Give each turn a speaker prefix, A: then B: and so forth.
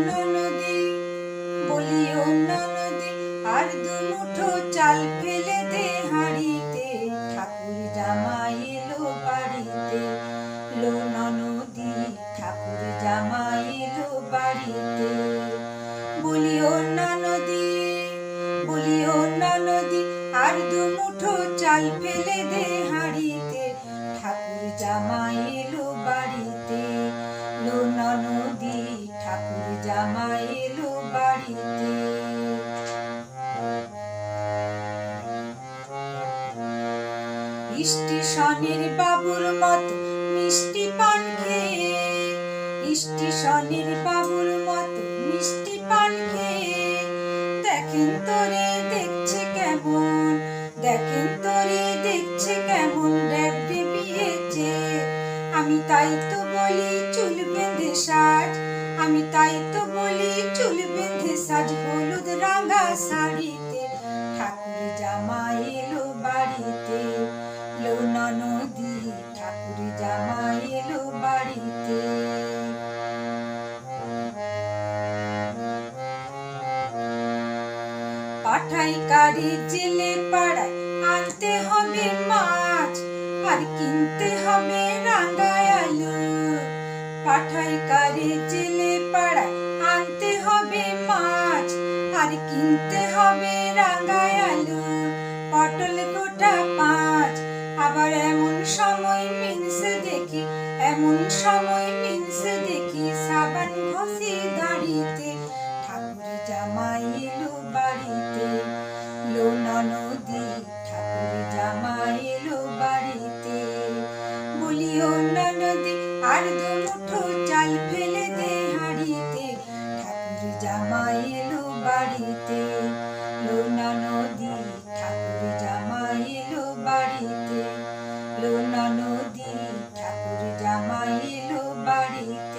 A: ননদি, বলি ও ননদি, আর দুমুঠো চাল ফেলে দে হাঁড়িতে, ঠাকুর জামাই এলো বাড়িতে। লো ননদি, ঠাকুর জামাই এলো বাড়িতে। বলি ও ননদি, বলি ও ননদি, আর দুমুঠো চাল ফেলে দে হাঁড়িতে, ঠাকুর জামাই এলো বাড়িতে। লো ননদি, ঠাকুর জামাই এলো বাড়িতে। স্টেশনের বাবুর মতো মিষ্টি পান খেয়ে, স্টেশনের বাবুর মতো মিষ্টি পান খেয়ে, দেখেন তোরে দেখছে কেমন, দেখেন তোরে দেখছে কেমন ড্যাবডে বিয়েছে। আমি তাই তো বলি চুল বেঁধে সাজ, আমি তাই তো বলি চুল বেঁধে সাজ, হলুদ রাঙা শাড়িতে, ঠাকুর জামাই এলো বাড়িতে। লো ননদি, ঠাকুর জামাই এলো বাড়িতে। পাঠাইকারি জেলে পাড়ায় আনতে হবে মাছ, আর কিনতে হবে রাঙা আলু। পাঠাইকারি জেলে পাড়ায় আনতে হবে মাছ, আর কিনতে হবে রাঙা আলু। পটল গোটা 5, আবার এমন সময় মিনসে দেখি, এমন সময় মিনসে দেখি সাবান ঘষি দাড়িতে, ঠাকুর জামাই এলো বাড়িতে। লো ননদি, ঠাকুর জামাই এলো বাড়িতে। বলি ও ননদি, আর দুমুঠো চাল ফেলে দে হাঁড়িতে, ঠাকুর জামাই এলো বাড়িতে। লো ননদি, ঠাকুর জামাই এলো বাড়িতে। লো ননদি, ঠাকুর জামাই এলো বাড়িতে।